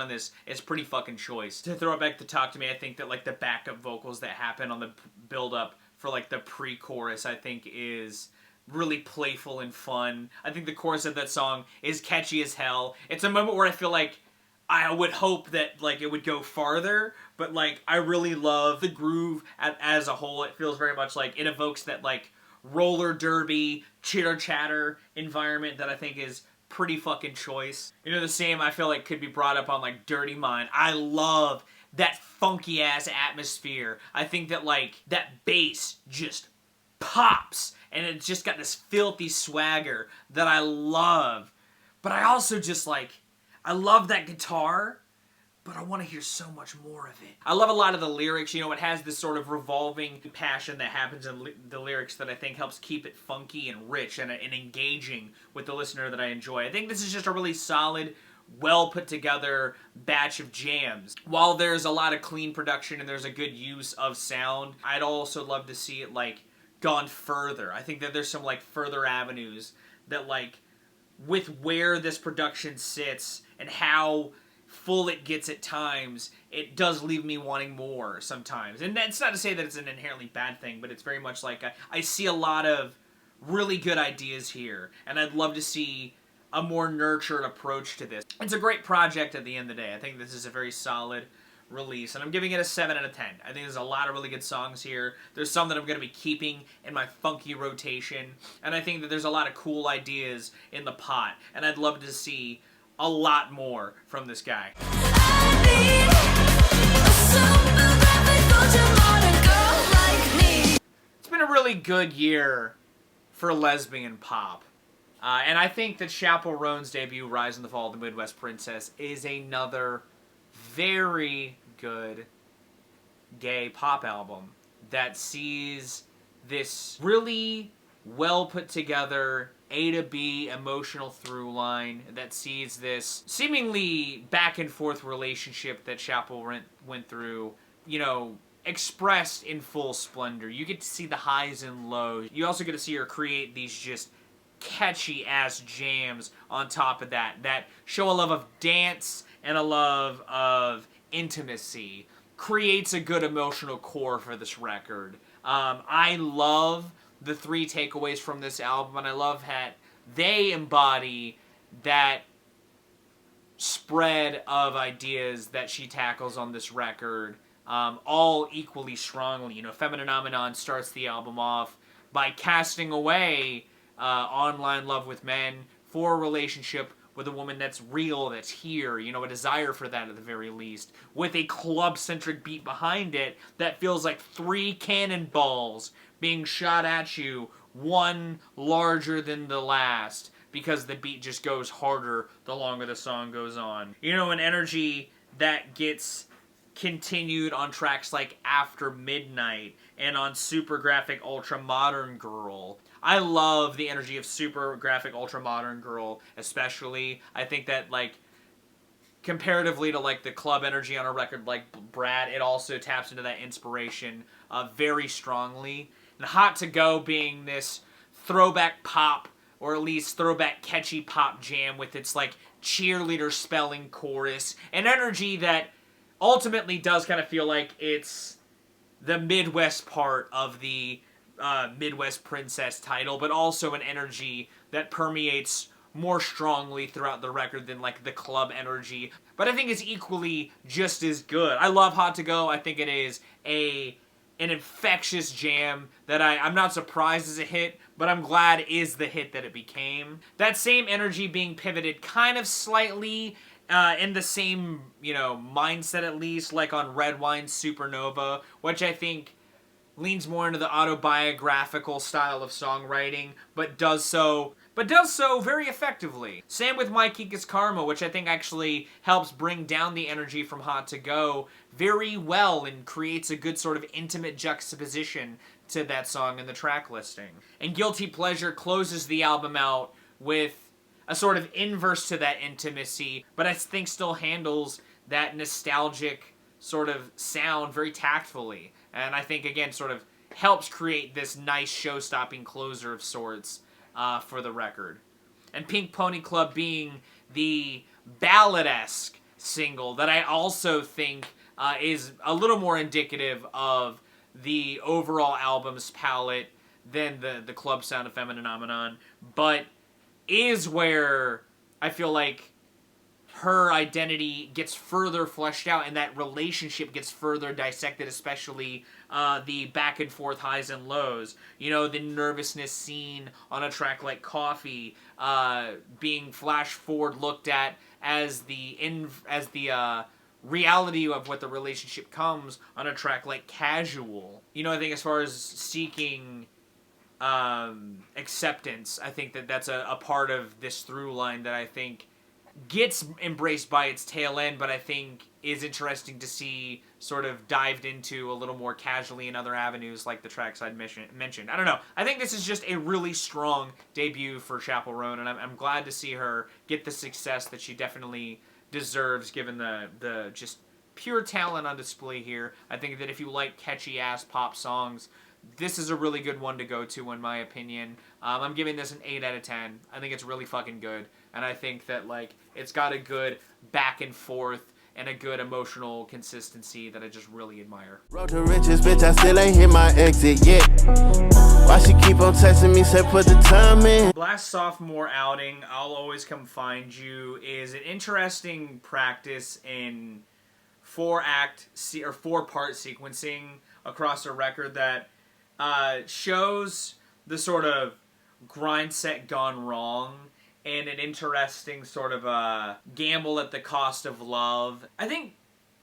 this is pretty fucking choice. To throw it back to Talk to Me, I think that like the backup vocals that happen on the build up for like the pre-chorus, I think is really playful and fun. I think the chorus of that song is catchy as hell. It's a moment where I feel like I would hope that like it would go farther, but like I really love the groove as a whole. It feels very much like it evokes that like roller derby, chitter chatter environment that I think is pretty fucking choice. You know, the same I feel like could be brought up on like Dirty Mind. I love that funky ass atmosphere. I think that like that bass just pops and it's just got this filthy swagger that I love. But I also just like, I love that guitar, but I want to hear so much more of it. I love a lot of the lyrics. You know, it has this sort of revolving passion that happens in the lyrics that I think helps keep it funky and rich and engaging with the listener that I enjoy. I think this is just a really solid, well put together batch of jams. While there's a lot of clean production and there's a good use of sound, I'd also love to see it like gone further. I think that there's some like further avenues that like with where this production sits and how full it gets at times, it does leave me wanting more sometimes. And that's not to say that it's an inherently bad thing, but it's very much like I see a lot of really good ideas here, and I'd love to see a more nurtured approach to this. It's a great project at the end of the day. I think this is a very solid release, and I'm giving it a 7 out of 10. I think there's a lot of really good songs here. There's some that I'm going to be keeping in my funky rotation, and I think that there's a lot of cool ideas in the pot, and I'd love to see a lot more from this guy. It's been a really good year for lesbian pop. And I think that Chappel Roan's debut, Rise and the Fall of the Midwest Princess, is another very good gay pop album that sees this really well put together A to B emotional through line that sees this seemingly back and forth relationship that Chappel went through, you know, expressed in full splendor. You get to see the highs and lows. You also get to see her create these just catchy ass jams on top of that show a love of dance and a love of intimacy. Creates a good emotional core for this record. I love the 3 takeaways from this album, and I love that they embody that spread of ideas that she tackles on this record, all equally strongly. You know, Femininomenon starts the album off by casting away online love with men for a relationship with a woman that's real, that's here, you know, a desire for that at the very least, with a club-centric beat behind it that feels like 3 cannonballs being shot at you, one larger than the last, because the beat just goes harder the longer the song goes on. You know, an energy that gets continued on tracks like After Midnight and on Super Graphic Ultra Modern Girl. I love the energy of Super Graphic Ultra Modern Girl, especially. I think that, like, comparatively to, like, the club energy on a record like Brad, it also taps into that inspiration very strongly. And Hot to Go being this throwback pop, or at least throwback catchy pop jam with its, like, cheerleader spelling chorus, an energy that ultimately does kind of feel like it's the Midwest part of the Midwest Princess title, but also an energy that permeates more strongly throughout the record than like the club energy, but I think it's equally just as good. I love Hot to Go. I think it is a an infectious jam that I'm not surprised is a hit, but I'm glad is the hit that it became. That same energy being pivoted kind of slightly in the same, mindset at least, like on Red Wine's Supernova, which I think leans more into the autobiographical style of songwriting, but does so very effectively. Same with My Kika's Karma, which I think actually helps bring down the energy from Hot to Go very well and creates a good sort of intimate juxtaposition to that song in the track listing. And Guilty Pleasure closes the album out with a sort of inverse to that intimacy, but I think still handles that nostalgic sort of sound very tactfully. And I think, again, sort of helps create this nice show-stopping closer of sorts for the record. And Pink Pony Club being the ballad-esque single that I also think is a little more indicative of the overall album's palette than the club sound of Femininomenon, but is where I feel like her identity gets further fleshed out and that relationship gets further dissected, especially the back and forth highs and lows. The nervousness scene on a track like Coffee being flash forward looked at as the reality of what the relationship comes on a track like Casual. I think as far as seeking acceptance, I think that's a part of this through line that I think gets embraced by its tail end, but I think is interesting to see sort of dived into a little more casually in other avenues like the tracks I'd mentioned. I don't know. I think this is just a really strong debut for Chappel Roan, and I'm glad to see her get the success that she definitely deserves given the just pure talent on display here. I think that if you like catchy-ass pop songs, this is a really good one to go to, in my opinion. I'm giving this an 8 out of 10. I think it's really fucking good. And I think that, it's got a good back and forth and a good emotional consistency that I just really admire. Road to riches, bitch, I still ain't hit my exit yet. Why she keep on texting me, said put the time in. Blxst sophomore outing, I'll Always Come Find You, is an interesting practice in 4-part sequencing across a record that shows the sort of grind set gone wrong and an interesting sort of gamble at the cost of love. I think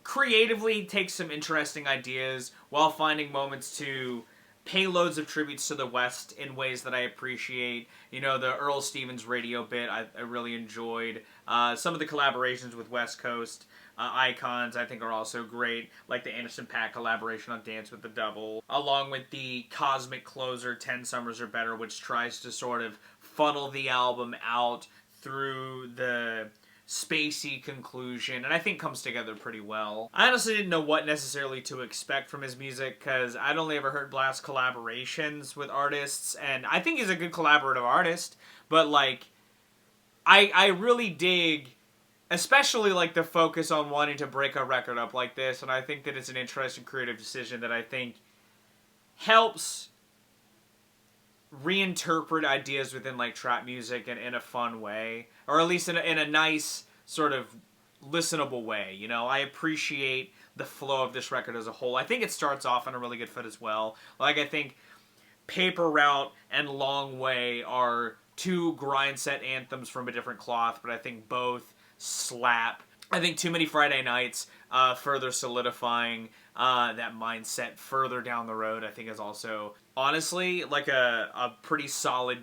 creatively takes some interesting ideas while finding moments to pay loads of tributes to the West in ways that I appreciate. The Earl Stevens radio bit I really enjoyed. Some of the collaborations with West Coast icons I think are also great, like the Anderson .Paak collaboration on Dance with the Devil, along with the cosmic closer 10 Summers or Better, which tries to sort of funnel the album out through the spacey conclusion, and I think comes together pretty well. I honestly didn't know what necessarily to expect from his music, because I'd only ever heard Blxst collaborations with artists, and I think he's a good collaborative artist, but I really dig especially the focus on wanting to break a record up like this, and I think that it's an interesting creative decision that I think helps reinterpret ideas within trap music in a fun way, or at least in a nice sort of listenable way. I appreciate the flow of this record as a whole. I think it starts off on a really good foot as well. I think Paper Route and Long Way are two grind set anthems from a different cloth, but I think both slap. I think Too Many Friday Nights further solidifying that mindset further down the road, I think is also honestly a pretty solid,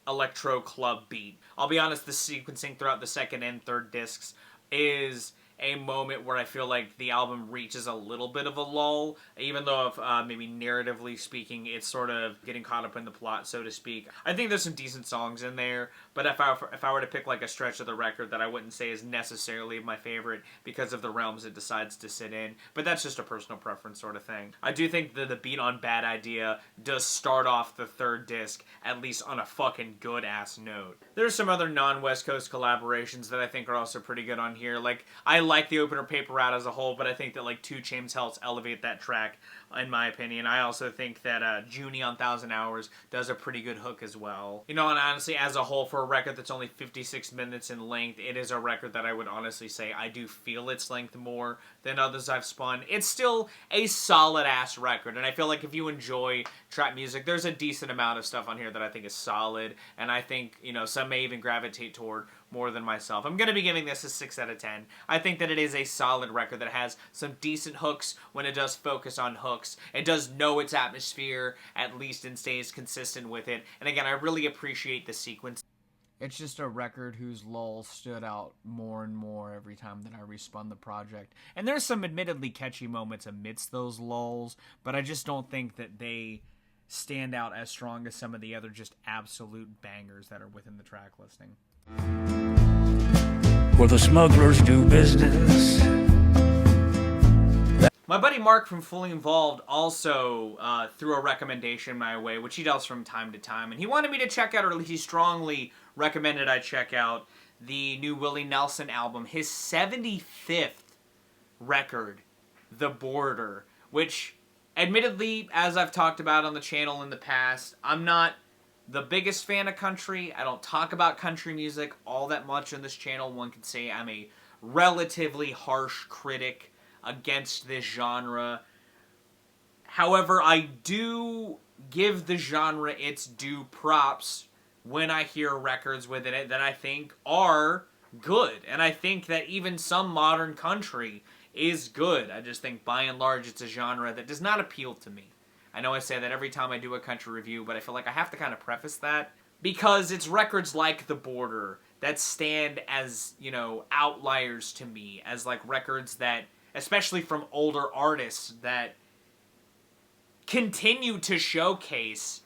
electro club beat. I'll be honest, the sequencing throughout the second and third discs is a moment where I feel like the album reaches a little bit of a lull, even though if maybe narratively speaking it's sort of getting caught up in the plot, so to speak. I think there's some decent songs in there, but if I were to pick a stretch of the record that I wouldn't say is necessarily my favorite because of the realms it decides to sit in, but that's just a personal preference sort of thing. I do think that the beat on Bad Idea does start off the third disc at least on a fucking good ass note. There's some other non-West Coast collaborations that I think are also pretty good on here. I like the opener Paper Route as a whole, but I think that like 2 Chainz helps elevate that track, in my opinion. I also think that Junie on 1,000 Hours does a pretty good hook as well. You know, and honestly, as a whole, for a record that's only 56 minutes in length, it is a record that I would honestly say I do feel its length more than others I've spun. It's still a solid-ass record, and I feel like if you enjoy trap music, there's a decent amount of stuff on here that I think is solid, and I think, you know, some may even gravitate toward more than myself. I'm going to be giving this a 6 out of 10. I think that it is a solid record that has some decent hooks when it does focus on hooks. It does know its atmosphere, at least, and stays consistent with it. And again, I really appreciate the sequence. It's just a record whose lulls stood out more and more every time that I respun the project. And there's some admittedly catchy moments amidst those lulls, but I just don't think that they stand out as strong as some of the other just absolute bangers that are within the track listing. Where the smugglers do business. My buddy Mark from Fully Involved also threw a recommendation my way, which he does from time to time, and he wanted me to check out, or at least he strongly recommended I check out, the new Willie Nelson album, his 75th record, The Border, which, admittedly, as I've talked about on the channel in the past, I'm not the biggest fan of country. I don't talk about country music all that much on this channel. One could say I'm a relatively harsh critic against this genre. However, I do give the genre its due props when I hear records within it that I think are good. And I think that even some modern country is good. I just think by and large it's a genre that does not appeal to me. I know I say that every time I do a country review, but I feel like I have to kind of preface that because it's records like The Border that stand as, you know, outliers to me, as like records that, especially from older artists, that continue to showcase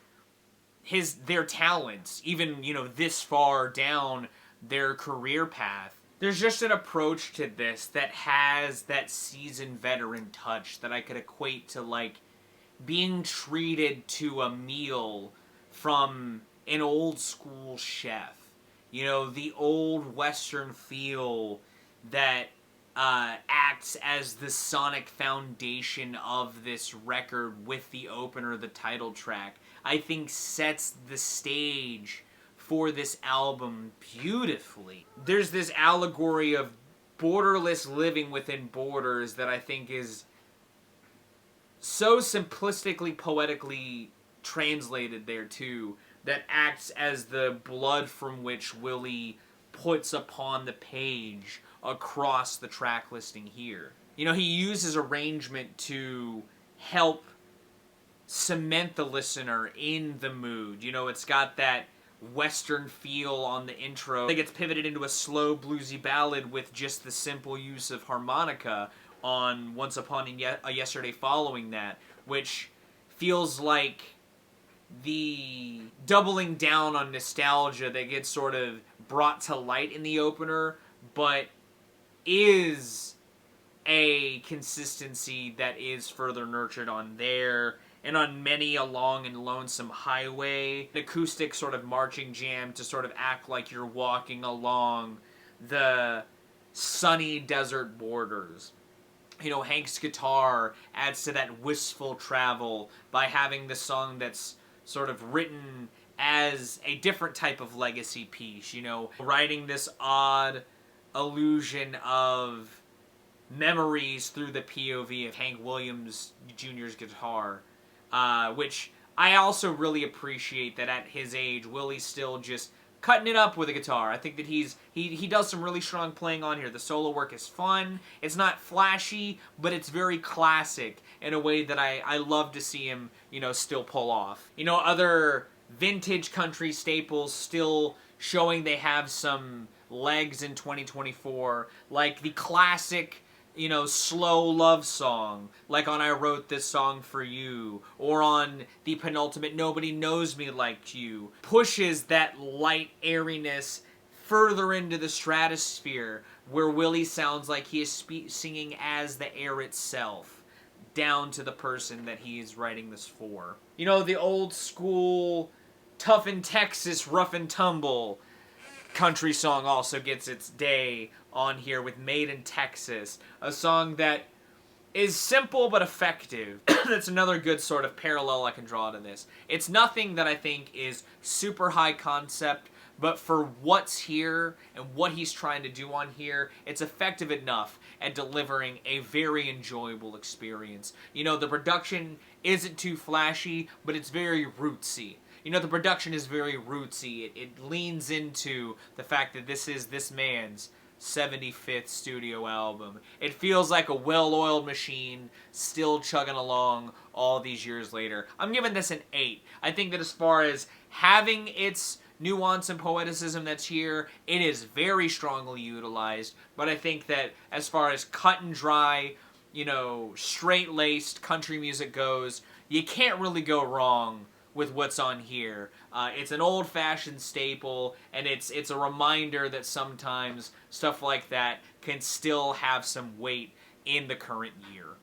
their talents, even, you know, this far down their career path. There's just an approach to this that has that seasoned veteran touch that I could equate to, like, being treated to a meal from an old school chef. You know, the old Western feel that acts as the sonic foundation of this record with the opener, the title track, I think sets the stage for this album beautifully. There's this allegory of borderless living within borders that I think is so simplistically, poetically translated there too, that acts as the blood from which Willie puts upon the page across the track listing here. You know, he uses arrangement to help cement the listener in the mood. You know, it's got that Western feel on the intro. It gets pivoted into a slow bluesy ballad with just the simple use of harmonica on Once Upon a Yesterday following that, which feels like the doubling down on nostalgia that gets sort of brought to light in the opener, but is a consistency that is further nurtured on there, and on Many a Long and Lonesome Highway, an acoustic sort of marching jam to sort of act like you're walking along the sunny desert borders. You know, Hank's guitar adds to that wistful travel by having the song that's sort of written as a different type of legacy piece, you know, writing this odd illusion of memories through the POV of Hank Williams Jr.'s guitar, which I also really appreciate that at his age, Willie's still just cutting it up with a guitar. I think that he does some really strong playing on here. The solo work is fun. It's not flashy, but it's very classic in a way that I love to see him, you know, still pull off. You know, other vintage country staples still showing they have some legs in 2024, like the classic, you know, slow love song, like on I Wrote This Song For You, or on the penultimate Nobody Knows Me Like You, pushes that light airiness further into the stratosphere, where Willie sounds like he is singing as the air itself, down to the person that he is writing this for. You know, the old school, tough in Texas, rough and tumble, country song also gets its day on here with Made in Texas, a song that is simple but effective. That's another good sort of parallel I can draw to this. It's nothing that I think is super high concept, but for what's here and what he's trying to do on here, it's effective enough at delivering a very enjoyable experience. You know, the production isn't too flashy, but it's very rootsy. You know, the production is very rootsy. It leans into the fact that this is this man's 75th studio album. It feels like a well-oiled machine still chugging along all these years later. I'm giving this an 8. I think that as far as having its nuance and poeticism that's here, it is very strongly utilized, but I think that as far as cut and dry, you know, straight-laced country music goes, you can't really go wrong with what's on here. It's an old-fashioned staple, and it's a reminder that sometimes stuff like that can still have some weight in the current year.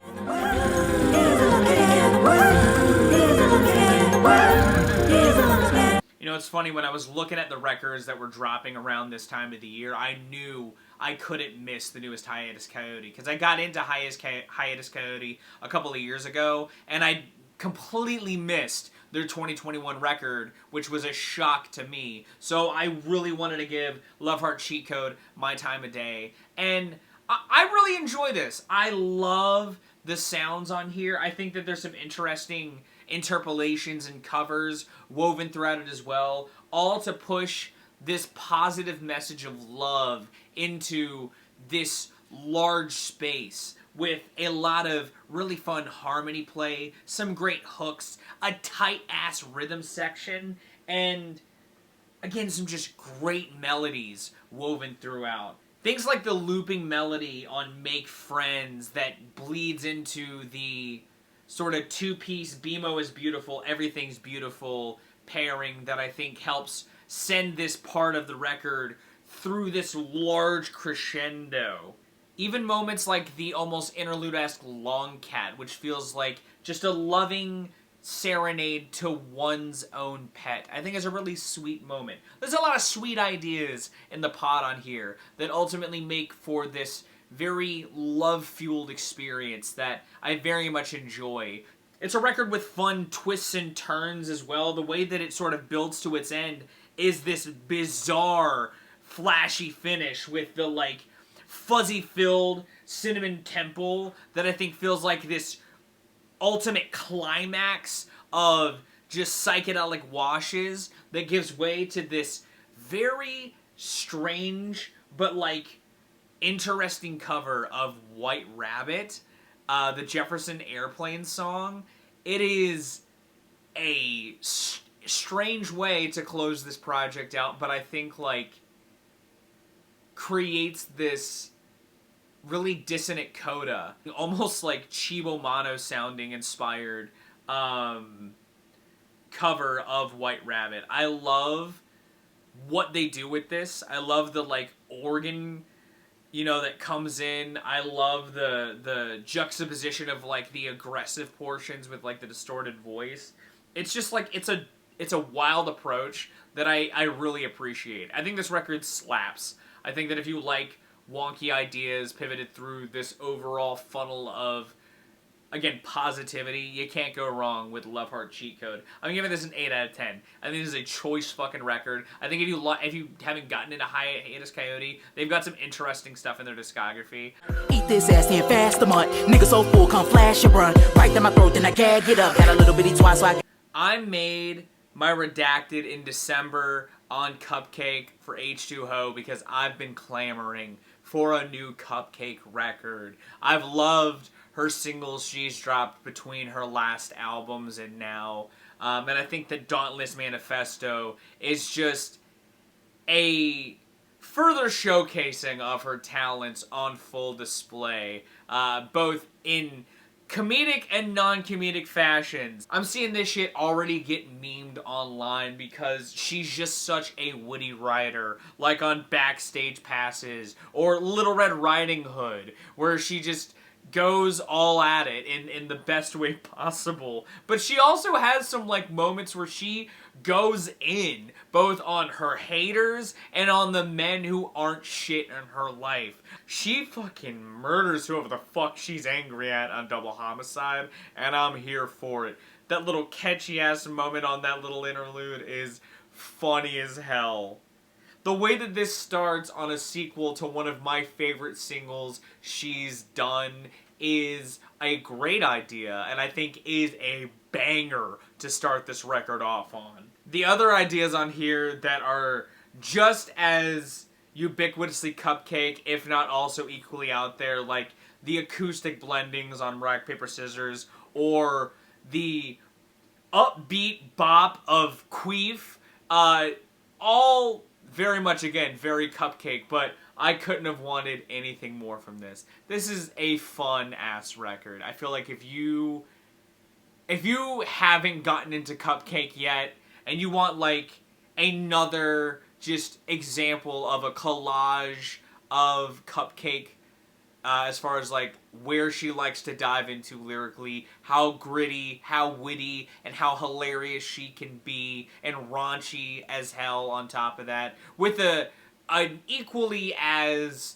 You know, it's funny, when I was looking at the records that were dropping around this time of the year, I knew I couldn't miss the newest Hiatus Kaiyote, because I got into Hiatus Kaiyote a couple of years ago, and I completely missed their 2021 record, which was a shock to me. So I really wanted to give Love Heart Cheat Code my time of day, and I really enjoy this. I love the sounds on here. I think that there's some interesting interpolations and covers woven throughout it as well, all to push this positive message of love into this large space with a lot of really fun harmony play, some great hooks, a tight-ass rhythm section, and again, some just great melodies woven throughout. Things like the looping melody on Make Friends that bleeds into the sort of two-piece BMO is beautiful, everything's beautiful pairing that I think helps send this part of the record through this large crescendo. Even moments like the almost interlude-esque Long Cat, which feels like just a loving serenade to one's own pet, I think is a really sweet moment. There's a lot of sweet ideas in the pod on here that ultimately make for this very love-fueled experience that I very much enjoy. It's a record with fun twists and turns as well. The way that it sort of builds to its end is this bizarre, flashy finish with the, like, fuzzy-filled cinnamon temple that I think feels like this ultimate climax of just psychedelic washes that gives way to this very strange but, like, interesting cover of White Rabbit, the Jefferson Airplane song. It is a strange way to close this project out, but I think, like, creates this really dissonant coda, almost like Chibo Mano sounding inspired cover of White Rabbit. I love what they do with this. I love the, like, organ, you know, that comes in. I love the juxtaposition of, like, the aggressive portions with, like, the distorted voice. It's just, like, it's a wild approach that I really appreciate. I think this record slaps. I think that if you like wonky ideas pivoted through this overall funnel of, again, positivity, you can't go wrong with Love Heart Cheat Code. I'm giving this an 8 out of 10. I think this is a choice fucking record. I think if you haven't gotten into Hiatus Kaiyote, they've got some interesting stuff in their discography. Eat this ass then fast a month. Nigga so full, come flash and run. Right down my throat, then I gag it up. Got a little bitty twice, so I made my redacted in December on Cupcakke for H2Ho because I've been clamoring for a new Cupcakke record. I've loved her singles she's dropped between her last albums and now. And I think that Dauntless Manifesto is just a further showcasing of her talents on full display, both in comedic and non-comedic fashions. I'm seeing this shit already get memed online because she's just such a witty writer, like on Backstage Passes or Little Red Riding Hood, where she just goes all at it in the best way possible. But she also has some, like, moments where she goes in both on her haters and on the men who aren't shit in her life. She fucking murders whoever the fuck she's angry at on Double Homicide, and I'm here for it. That little catchy ass moment on that little interlude is funny as hell. The way that this starts on a sequel to one of my favorite singles she's done is a great idea, and I think is a banger to start this record off on. The other ideas on here that are just as ubiquitously Cupcakke, if not also equally out there, like the acoustic blendings on Rock, Paper, Scissors, or the upbeat bop of Queef, all very much, again, very Cupcakke, but I couldn't have wanted anything more from this. This is a fun-ass record. I feel like if you haven't gotten into Cupcakke yet, and you want, like, another just example of a collage of Cupcakke, as far as, like, where she likes to dive into lyrically, how gritty, how witty, and how hilarious she can be, and raunchy as hell on top of that, with an equally as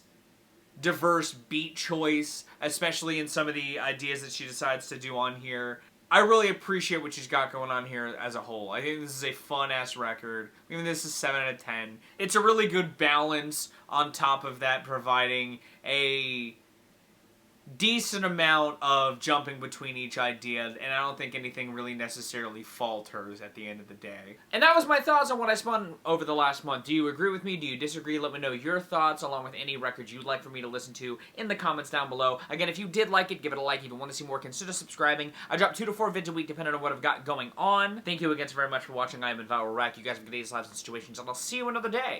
diverse beat choice, especially in some of the ideas that she decides to do on here. I really appreciate what she's got going on here as a whole. I think this is a fun-ass record. Even this is 7 out of 10. It's a really good balance on top of that, providing a decent amount of jumping between each idea, and I don't think anything really necessarily falters at the end of the day. And that was my thoughts on what I spun over the last month. Do you agree with me? Do you disagree? Let me know your thoughts, along with any records you'd like for me to listen to, in the comments down below. Again, if you did like it, give it a like. If you want to see more, consider subscribing. I drop 2 to 4 vids a week, depending on what I've got going on. Thank you again so very much for watching. I have been Viral Rack. You guys have good days, lives, and situations, and I'll see you another day.